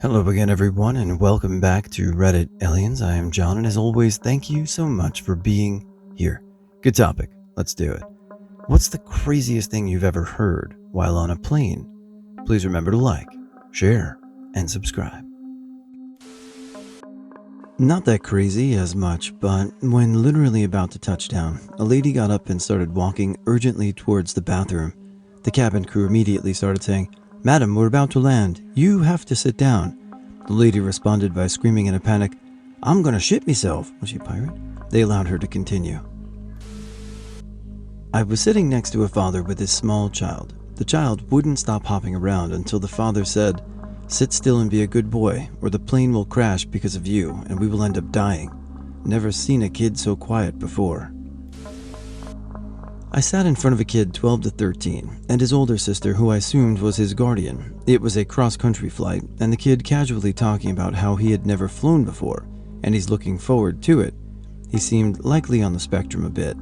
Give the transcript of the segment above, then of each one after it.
Hello again, everyone, and welcome back to Reddit Aliens. I am John, and as always, thank you so much for being here. Good topic. Let's do it. What's the craziest thing you've ever heard while on a plane? Please remember to like, share, and subscribe. Not that crazy as much, but when literally about to touch down, a lady got up and started walking urgently towards the bathroom. The cabin crew immediately started saying, "Madam, we're about to land. You have to sit down." The lady responded by screaming in a panic, "I'm gonna shit myself." Was she a pirate? They allowed her to continue. I was sitting next to a father with his small child. The child wouldn't stop hopping around until the father said, "Sit still and be a good boy, or the plane will crash because of you, and we will end up dying." Never seen a kid so quiet before. I sat in front of a kid 12 to 13 and his older sister, who I assumed was his guardian. It was a cross-country flight, and the kid casually talking about how he had never flown before, and he's looking forward to it. He seemed likely on the spectrum a bit.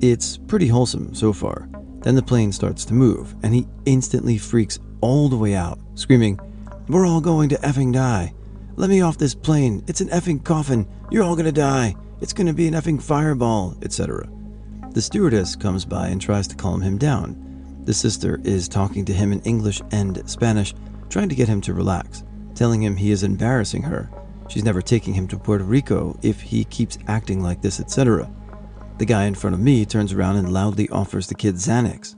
It's pretty wholesome so far. Then the plane starts to move, and he instantly freaks all the way out, screaming, "We're all going to effing die. Let me off this plane. It's an effing coffin. You're all gonna die. It's gonna be an effing fireball," etc. The stewardess comes by and tries to calm him down. The sister is talking to him in English and Spanish, trying to get him to relax, telling him he is embarrassing her. She's never taking him to Puerto Rico if he keeps acting like this, etc. The guy in front of me turns around and loudly offers the kid Xanax.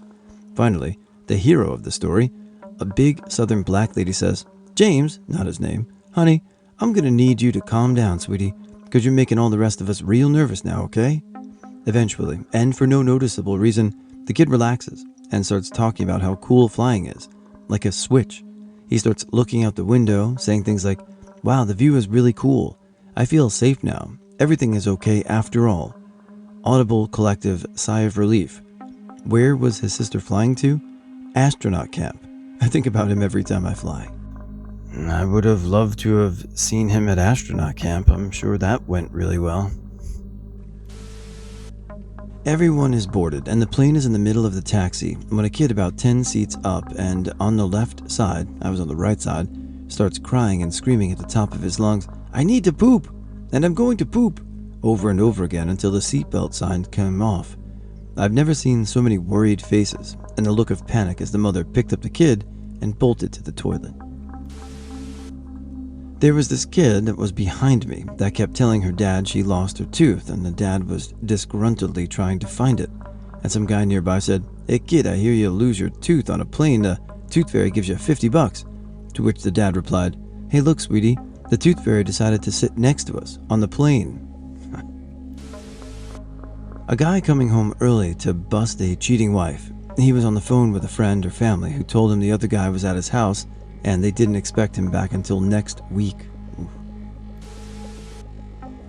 Finally, the hero of the story, a big southern black lady, says, "James," not his name, "honey, I'm gonna need you to calm down, sweetie, because you're making all the rest of us real nervous now, okay?" Eventually, and for no noticeable reason, the kid relaxes and starts talking about how cool flying is, like a switch. He starts looking out the window, saying things like, "Wow, the view is really cool. I feel safe now. Everything is okay after all." Audible collective sigh of relief. Where was his sister flying to? Astronaut camp. I think about him every time I fly. I would have loved to have seen him at astronaut camp. I'm sure that went really well. Everyone is boarded, and the plane is in the middle of the taxi when a kid about 10 seats up and on the left side, I was on the right side, starts crying and screaming at the top of his lungs, "I need to poop, and I'm going to poop," over and over again until the seatbelt sign came off. I've never seen so many worried faces and a look of panic as the mother picked up the kid and bolted to the toilet. There was this kid that was behind me that kept telling her dad she lost her tooth, and the dad was disgruntledly trying to find it. And some guy nearby said, "Hey kid, I hear you lose your tooth on a plane. The tooth fairy gives you $50. To which the dad replied, "Hey look, sweetie, the tooth fairy decided to sit next to us on the plane." A guy coming home early to bust a cheating wife. He was on the phone with a friend or family who told him the other guy was at his house and they didn't expect him back until next week. Oof.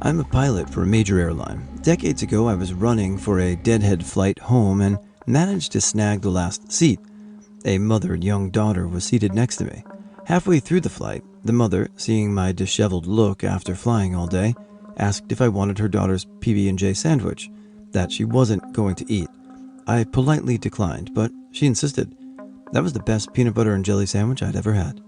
I'm a pilot for a major airline. Decades ago, I was running for a deadhead flight home and managed to snag the last seat. A mother and young daughter was seated next to me. Halfway through the flight, the mother, seeing my disheveled look after flying all day, asked if I wanted her daughter's PB&J sandwich that she wasn't going to eat. I politely declined, but she insisted. That was the best peanut butter and jelly sandwich I'd ever had.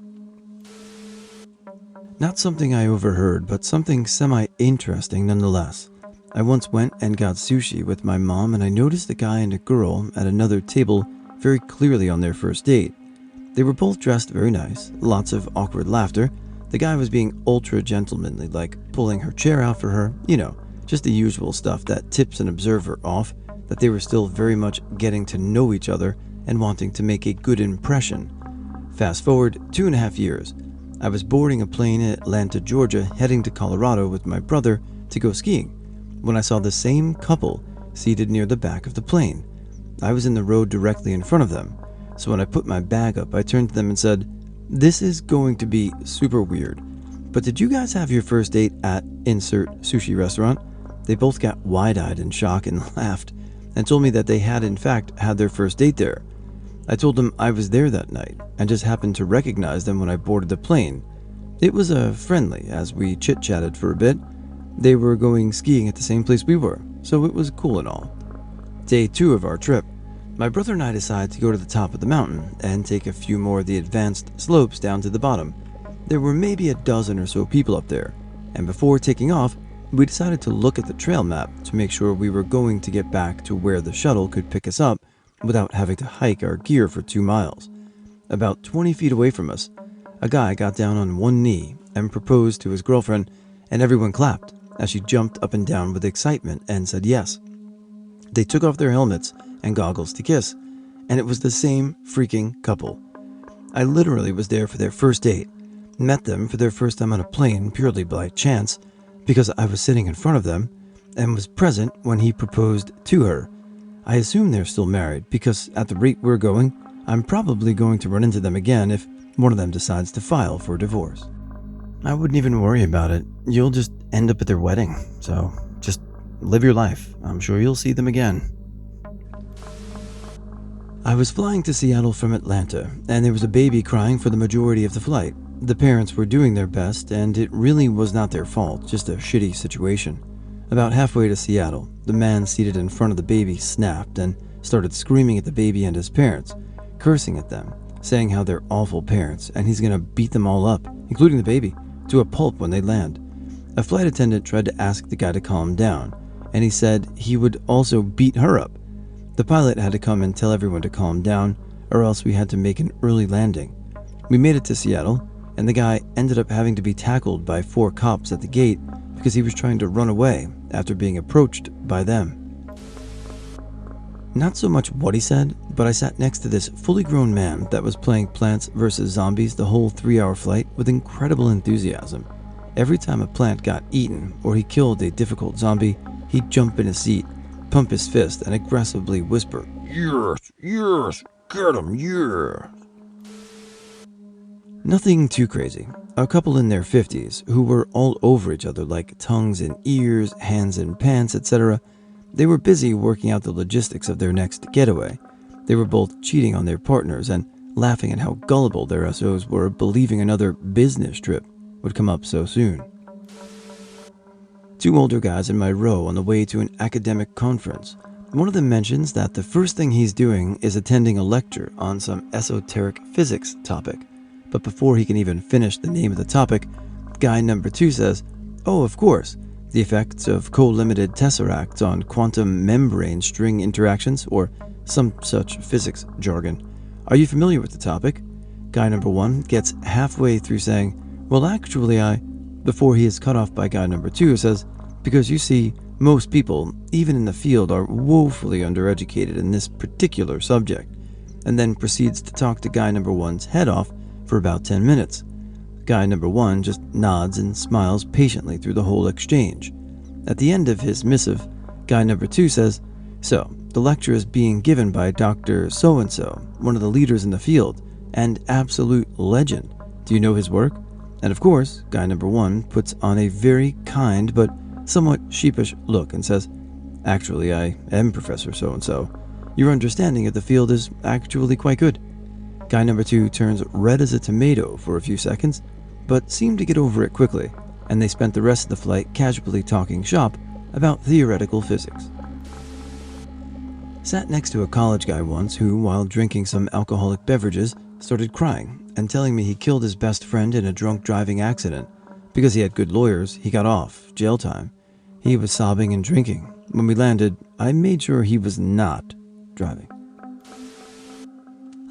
Not something I overheard, but something semi-interesting nonetheless. I once went and got sushi with my mom, and I noticed a guy and a girl at another table very clearly on their first date. They were both dressed very nice, lots of awkward laughter. The guy was being ultra gentlemanly, like pulling her chair out for her, just the usual stuff that tips an observer off, that they were still very much getting to know each other and wanting to make a good impression. Fast forward 2.5 years. I was boarding a plane in Atlanta, Georgia, heading to Colorado with my brother to go skiing, when I saw the same couple seated near the back of the plane. I was in the row directly in front of them, so when I put my bag up, I turned to them and said, "This is going to be super weird, but did you guys have your first date at insert sushi restaurant?" They both got wide-eyed in shock and laughed, and told me that they had in fact had their first date there. I told them I was there that night and just happened to recognize them when I boarded the plane. It was friendly as we chit-chatted for a bit. They were going skiing at the same place we were, so it was cool and all. Day 2 of our trip. My brother and I decided to go to the top of the mountain and take a few more of the advanced slopes down to the bottom. There were maybe a dozen or so people up there, and before taking off, we decided to look at the trail map to make sure we were going to get back to where the shuttle could pick us up without having to hike our gear for 2 miles. About 20 feet away from us, a guy got down on one knee and proposed to his girlfriend, and everyone clapped as she jumped up and down with excitement and said yes. They took off their helmets and goggles to kiss, and it was the same freaking couple. I literally was there for their first date, met them for their first time on a plane purely by chance because I was sitting in front of them, and was present when he proposed to her. I assume they're still married because at the rate we're going, I'm probably going to run into them again if one of them decides to file for divorce. I wouldn't even worry about it. You'll just end up at their wedding, so just live your life. I'm sure you'll see them again. I was flying to Seattle from Atlanta, and there was a baby crying for the majority of the flight. The parents were doing their best, and it really was not their fault, just a shitty situation. About halfway to Seattle, the man seated in front of the baby snapped and started screaming at the baby and his parents, cursing at them, saying how they're awful parents and he's gonna beat them all up, including the baby, to a pulp when they land. A flight attendant tried to ask the guy to calm down, and he said he would also beat her up. The pilot had to come and tell everyone to calm down, or else we had to make an early landing. We made it to Seattle, and the guy ended up having to be tackled by 4 cops at the gate because he was trying to run away after being approached by them. Not so much what he said, but I sat next to this fully grown man that was playing Plants vs. Zombies the whole 3-hour flight with incredible enthusiasm. Every time a plant got eaten or he killed a difficult zombie, he'd jump in his seat, pump his fist, and aggressively whisper, "Yes, yes, get him, yeah." Nothing too crazy. A couple in their 50s who were all over each other like tongues in ears, hands in pants, etc. They were busy working out the logistics of their next getaway. They were both cheating on their partners and laughing at how gullible their SOs were, believing another business trip would come up so soon. 2 older guys in my row on the way to an academic conference. One of them mentions that the first thing he's doing is attending a lecture on some esoteric physics topic. But before he can even finish the name of the topic, guy number 2 says, "Oh, of course, the effects of co-limited tesseracts on quantum membrane string interactions," or some such physics jargon. "Are you familiar with the topic?" Guy number 1 gets halfway through saying, "Well, actually, before he is cut off by guy number 2 who says, "Because you see, most people, even in the field, are woefully undereducated in this particular subject," and then proceeds to talk to guy number 1's head off for about 10 minutes. Guy number 1 just nods and smiles patiently through the whole exchange. At the end of his missive, guy number 2 says, "So, the lecture is being given by Dr. So-and-so, one of the leaders in the field, and absolute legend. Do you know his work?" And of course, guy number 1 puts on a very kind but somewhat sheepish look and says, "Actually, I am Professor So-and-so. Your understanding of the field is actually quite good." Guy number 2 turns red as a tomato for a few seconds, but seemed to get over it quickly, and they spent the rest of the flight casually talking shop about theoretical physics. Sat next to a college guy once who, while drinking some alcoholic beverages, started crying and telling me he killed his best friend in a drunk driving accident. Because he had good lawyers, he got off jail time. He was sobbing and drinking. When we landed, I made sure he was not driving.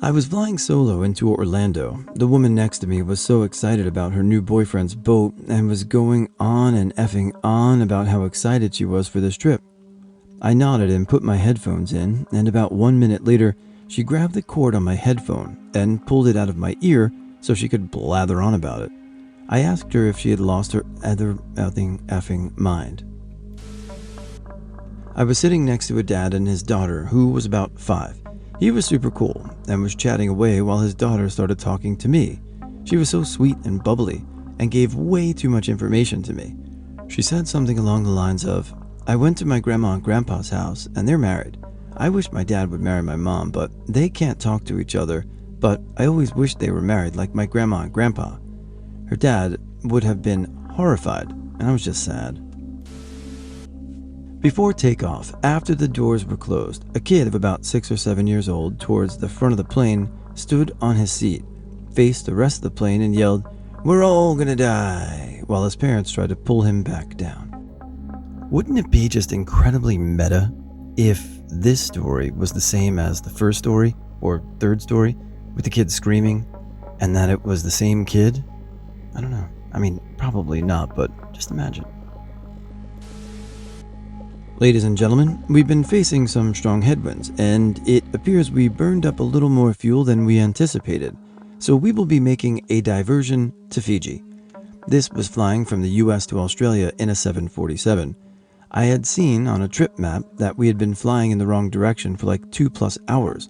I was flying solo into Orlando. The woman next to me was so excited about her new boyfriend's boat and was going on and effing on about how excited she was for this trip. I nodded and put my headphones in, and about 1 minute later, she grabbed the cord on my headphone and pulled it out of my ear so she could blather on about it. I asked her if she had lost her other effing mind. I was sitting next to a dad and his daughter who was about 5. He was super cool and was chatting away while his daughter started talking to me. She was so sweet and bubbly and gave way too much information to me. She said something along the lines of, "I went to my grandma and grandpa's house and they're married. I wish my dad would marry my mom, but they can't talk to each other, but I always wished they were married like my grandma and grandpa." Her dad would have been horrified, and I was just sad. Before takeoff, after the doors were closed, a kid of about 6 or 7 years old towards the front of the plane stood on his seat, faced the rest of the plane and yelled, "We're all gonna die," while his parents try to pull him back down. Wouldn't it be just incredibly meta if this story was the same as the first story or third story with the kid screaming and that it was the same kid? I don't know. I mean, probably not, but just imagine. Ladies and gentlemen, we've been facing some strong headwinds, and it appears we burned up a little more fuel than we anticipated, so we will be making a diversion to Fiji. This was flying from the US to Australia in a 747. I had seen on a trip map that we had been flying in the wrong direction for like 2+ hours.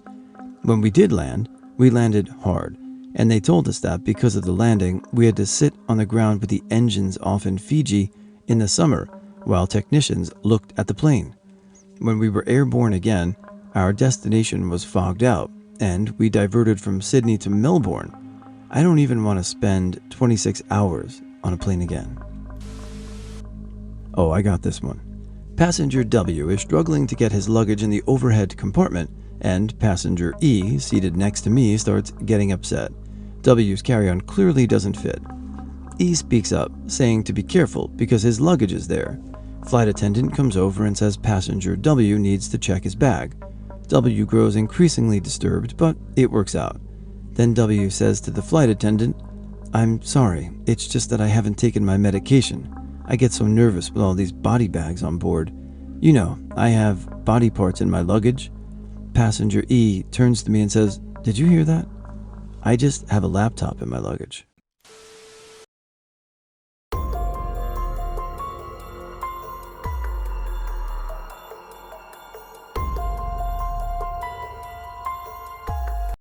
When we did land, we landed hard, and they told us that because of the landing, we had to sit on the ground with the engines off in Fiji in the summer while technicians looked at the plane. When we were airborne again, our destination was fogged out, and we diverted from Sydney to Melbourne. I don't even want to spend 26 hours on a plane again. Oh, I got this one. Passenger W is struggling to get his luggage in the overhead compartment, and passenger E, seated next to me, starts getting upset. W's carry-on clearly doesn't fit. E speaks up, saying to be careful because his luggage is there. Flight attendant comes over and says passenger W needs to check his bag. W grows increasingly disturbed, but it works out. Then W says to the flight attendant, "I'm sorry, it's just that I haven't taken my medication. I get so nervous with all these body bags on board. You know, I have body parts in my luggage." Passenger E turns to me and says, "Did you hear that? I just have a laptop in my luggage."